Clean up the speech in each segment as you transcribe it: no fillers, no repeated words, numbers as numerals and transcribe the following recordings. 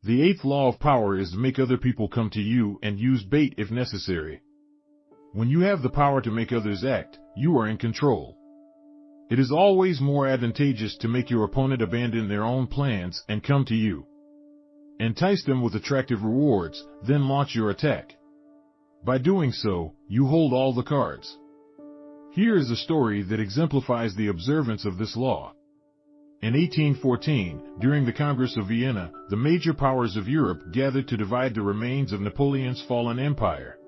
The eighth law of power is to make other people come to you and use bait if necessary. When you have the power to make others act, you are in control. It is always more advantageous to make your opponent abandon their own plans and come to you. Entice them with attractive rewards, then launch your attack. By doing so, you hold all the cards. Here is a story that exemplifies the observance of this law. In 1814, during the Congress of Vienna, the major powers of Europe gathered to divide the remains of Napoleon's fallen empire.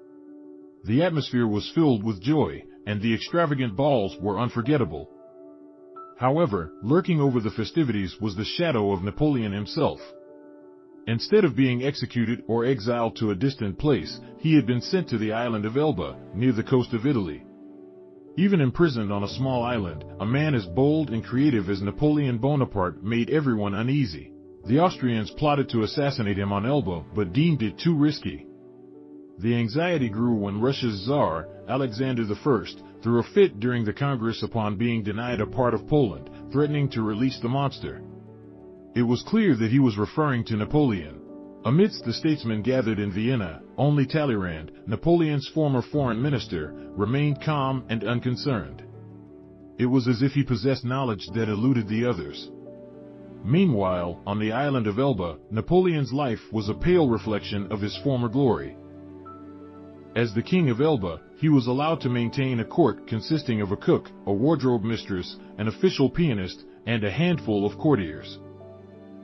The atmosphere was filled with joy, and the extravagant balls were unforgettable. However, lurking over the festivities was the shadow of Napoleon himself. Instead of being executed or exiled to a distant place, he had been sent to the island of Elba, near the coast of Italy. Even imprisoned on a small island, a man as bold and creative as Napoleon Bonaparte made everyone uneasy. The Austrians plotted to assassinate him on Elba, but deemed it too risky. The anxiety grew when Russia's Tsar, Alexander I, threw a fit during the Congress upon being denied a part of Poland, threatening to release the monster. It was clear that he was referring to Napoleon. Amidst the statesmen gathered in Vienna, only Talleyrand, Napoleon's former foreign minister, remained calm and unconcerned. It was as if he possessed knowledge that eluded the others. Meanwhile, on the island of Elba, Napoleon's life was a pale reflection of his former glory. As the king of Elba, he was allowed to maintain a court consisting of a cook, a wardrobe mistress, an official pianist, and a handful of courtiers.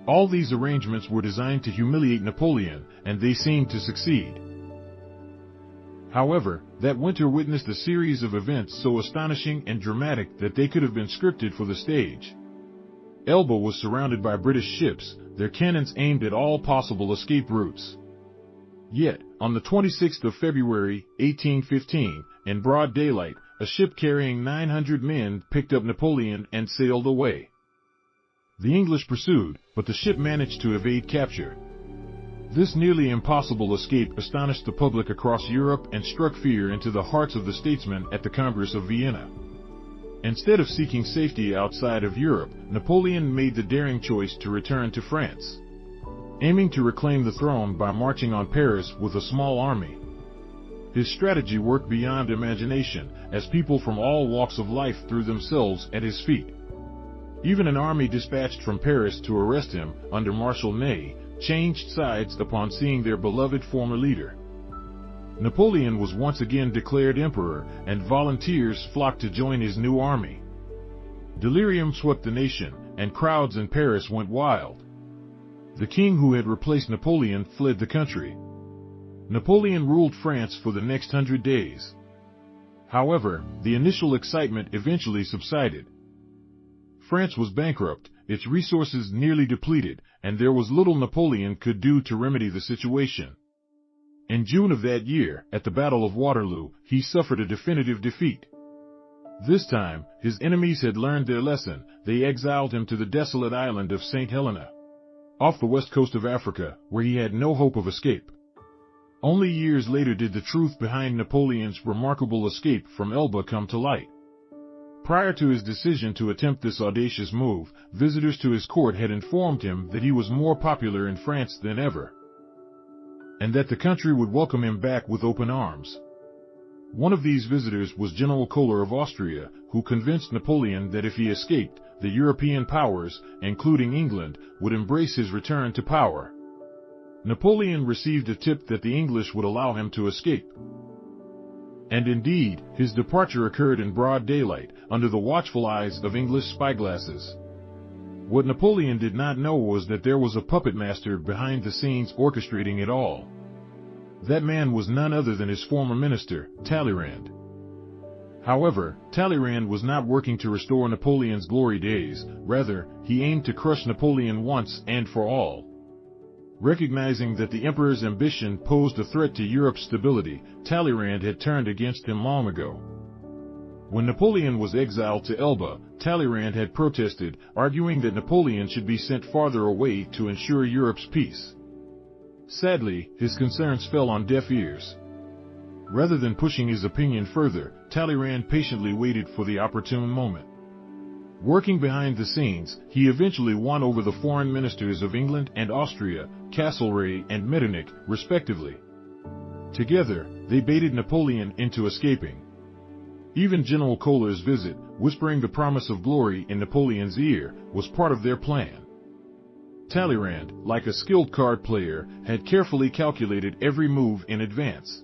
All these arrangements were designed to humiliate Napoleon, and they seemed to succeed. However, that winter witnessed a series of events so astonishing and dramatic that they could have been scripted for the stage. Elba was surrounded by British ships, their cannons aimed at all possible escape routes. Yet, on the 26th of February, 1815, in broad daylight, a ship carrying 900 men picked up Napoleon and sailed away. The English pursued, but the ship managed to evade capture. This nearly impossible escape astonished the public across Europe and struck fear into the hearts of the statesmen at the Congress of Vienna. Instead of seeking safety outside of Europe, Napoleon made the daring choice to return to France, aiming to reclaim the throne by marching on Paris with a small army. His strategy worked beyond imagination, as people from all walks of life threw themselves at his feet. Even an army dispatched from Paris to arrest him, under Marshal Ney, changed sides upon seeing their beloved former leader. Napoleon was once again declared emperor, and volunteers flocked to join his new army. Delirium swept the nation, and crowds in Paris went wild. The king who had replaced Napoleon fled the country. Napoleon ruled France for the next 100 days. However, the initial excitement eventually subsided. France was bankrupt, its resources nearly depleted, and there was little Napoleon could do to remedy the situation. In June of that year, at the Battle of Waterloo, he suffered a definitive defeat. This time, his enemies had learned their lesson. They exiled him to the desolate island of St. Helena, off the west coast of Africa, where he had no hope of escape. Only years later did the truth behind Napoleon's remarkable escape from Elba come to light. Prior to his decision to attempt this audacious move, visitors to his court had informed him that he was more popular in France than ever, and that the country would welcome him back with open arms. One of these visitors was General Kohler of Austria, who convinced Napoleon that if he escaped, the European powers, including England, would embrace his return to power. Napoleon received a tip that the English would allow him to escape. And indeed, his departure occurred in broad daylight, under the watchful eyes of English spyglasses. What Napoleon did not know was that there was a puppet master behind the scenes orchestrating it all. That man was none other than his former minister, Talleyrand. However, Talleyrand was not working to restore Napoleon's glory days. Rather, he aimed to crush Napoleon once and for all. Recognizing that the emperor's ambition posed a threat to Europe's stability, Talleyrand had turned against him long ago. When Napoleon was exiled to Elba, Talleyrand had protested, arguing that Napoleon should be sent farther away to ensure Europe's peace. Sadly, his concerns fell on deaf ears. Rather than pushing his opinion further, Talleyrand patiently waited for the opportune moment. Working behind the scenes, he eventually won over the foreign ministers of England and Austria, Castlereagh, and Metternich, respectively. Together, they baited Napoleon into escaping. Even General Kohler's visit, whispering the promise of glory in Napoleon's ear, was part of their plan. Talleyrand, like a skilled card player, had carefully calculated every move in advance.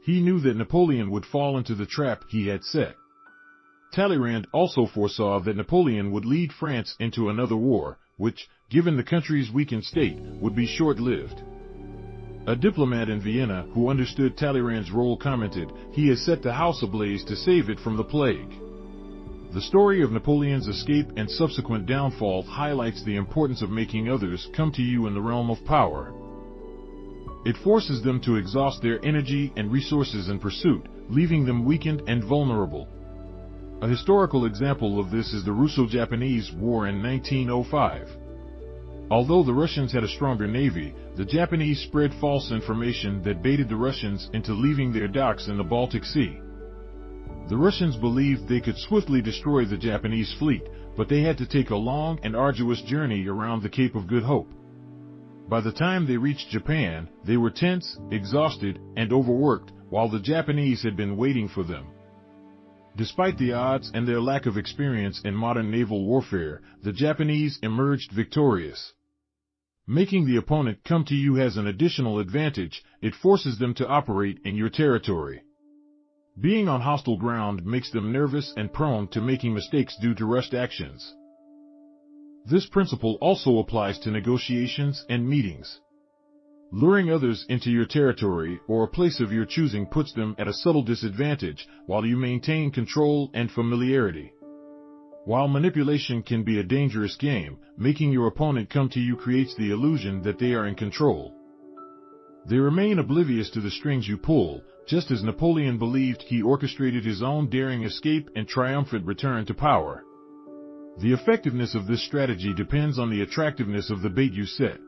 He knew that Napoleon would fall into the trap he had set. Talleyrand also foresaw that Napoleon would lead France into another war, which, given the country's weakened state, would be short-lived. A diplomat in Vienna who understood Talleyrand's role commented, "He has set the house ablaze to save it from the plague." The story of Napoleon's escape and subsequent downfall highlights the importance of making others come to you in the realm of power. It forces them to exhaust their energy and resources in pursuit, leaving them weakened and vulnerable. A historical example of this is the Russo-Japanese War in 1905. Although the Russians had a stronger navy, the Japanese spread false information that baited the Russians into leaving their docks in the Baltic Sea. The Russians believed they could swiftly destroy the Japanese fleet, but they had to take a long and arduous journey around the Cape of Good Hope. By the time they reached Japan, they were tense, exhausted, and overworked, while the Japanese had been waiting for them. Despite the odds and their lack of experience in modern naval warfare, the Japanese emerged victorious. Making the opponent come to you has an additional advantage: it forces them to operate in your territory. Being on hostile ground makes them nervous and prone to making mistakes due to rushed actions. This principle also applies to negotiations and meetings. Luring others into your territory or a place of your choosing puts them at a subtle disadvantage, while you maintain control and familiarity. While manipulation can be a dangerous game, making your opponent come to you creates the illusion that they are in control. They remain oblivious to the strings you pull, just as Napoleon believed he orchestrated his own daring escape and triumphant return to power. The effectiveness of this strategy depends on the attractiveness of the bait you set.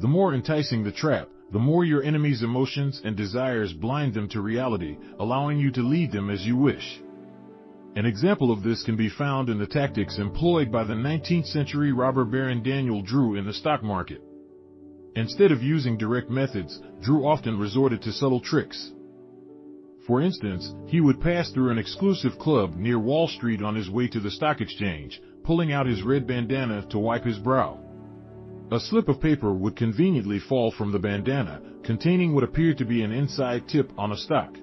The more enticing the trap, the more your enemy's emotions and desires blind them to reality, allowing you to lead them as you wish. An example of this can be found in the tactics employed by the 19th century robber baron Daniel Drew in the stock market. Instead of using direct methods, Drew often resorted to subtle tricks. For instance, he would pass through an exclusive club near Wall Street on his way to the stock exchange, pulling out his red bandana to wipe his brow. A slip of paper would conveniently fall from the bandana, containing what appeared to be an inside tip on a stock.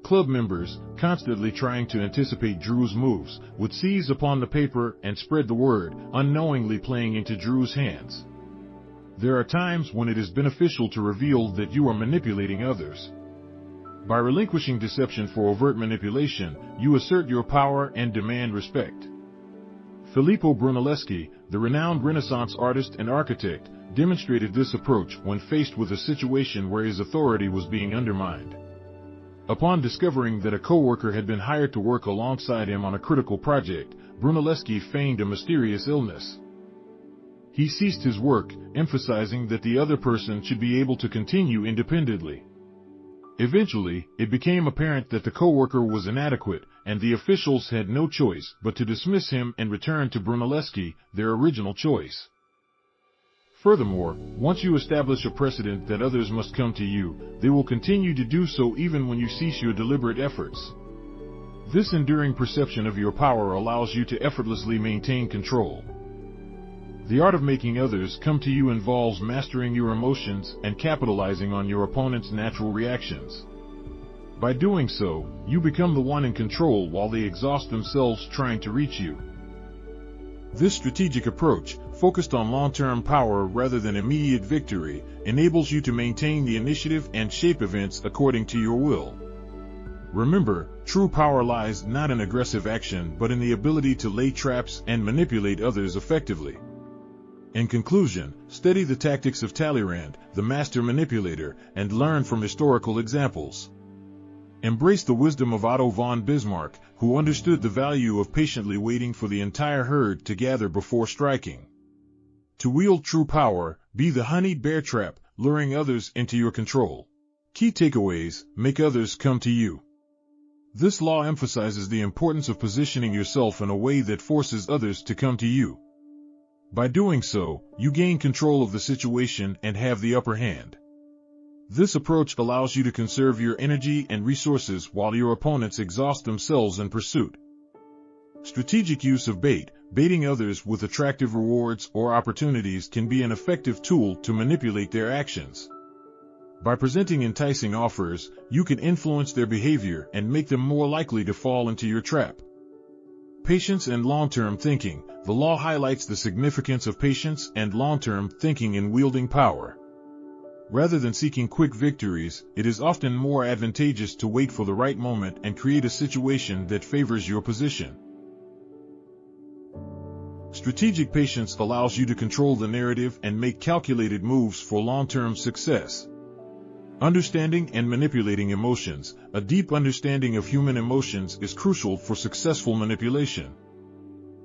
Club members, constantly trying to anticipate Drew's moves, would seize upon the paper and spread the word, unknowingly playing into Drew's hands. There are times when it is beneficial to reveal that you are manipulating others. By relinquishing deception for overt manipulation, you assert your power and demand respect. Filippo Brunelleschi, the renowned Renaissance artist and architect, demonstrated this approach when faced with a situation where his authority was being undermined. Upon discovering that a co-worker had been hired to work alongside him on a critical project, Brunelleschi feigned a mysterious illness. He ceased his work, emphasizing that the other person should be able to continue independently. Eventually, it became apparent that the co-worker was inadequate, and the officials had no choice but to dismiss him and return to Brunelleschi, their original choice. Furthermore, once you establish a precedent that others must come to you, they will continue to do so even when you cease your deliberate efforts. This enduring perception of your power allows you to effortlessly maintain control. The art of making others come to you involves mastering your emotions and capitalizing on your opponent's natural reactions. By doing so, you become the one in control while they exhaust themselves trying to reach you. This strategic approach, focused on long-term power rather than immediate victory, enables you to maintain the initiative and shape events according to your will. Remember, true power lies not in aggressive action but in the ability to lay traps and manipulate others effectively. In conclusion, study the tactics of Talleyrand, the master manipulator, and learn from historical examples. Embrace the wisdom of Otto von Bismarck, who understood the value of patiently waiting for the entire herd to gather before striking. To wield true power, be the honeyed bear trap, luring others into your control. Key takeaways: make others come to you. This law emphasizes the importance of positioning yourself in a way that forces others to come to you. By doing so, you gain control of the situation and have the upper hand. This approach allows you to conserve your energy and resources while your opponents exhaust themselves in pursuit. Strategic use of bait, baiting others with attractive rewards or opportunities, can be an effective tool to manipulate their actions. By presenting enticing offers, you can influence their behavior and make them more likely to fall into your trap. Patience and long-term thinking. The law highlights the significance of patience and long-term thinking in wielding power. Rather than seeking quick victories, it is often more advantageous to wait for the right moment and create a situation that favors your position. Strategic patience allows you to control the narrative and make calculated moves for long-term success. Understanding and manipulating emotions. A deep understanding of human emotions is crucial for successful manipulation.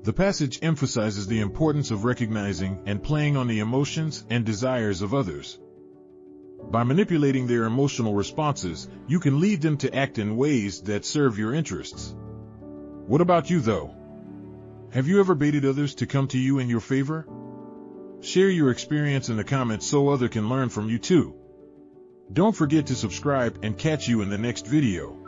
The passage emphasizes the importance of recognizing and playing on the emotions and desires of others. By manipulating their emotional responses, you can lead them to act in ways that serve your interests. What about you, though? Have you ever baited others to come to you in your favor? Share your experience in the comments so others can learn from you too. Don't forget to subscribe and catch you in the next video.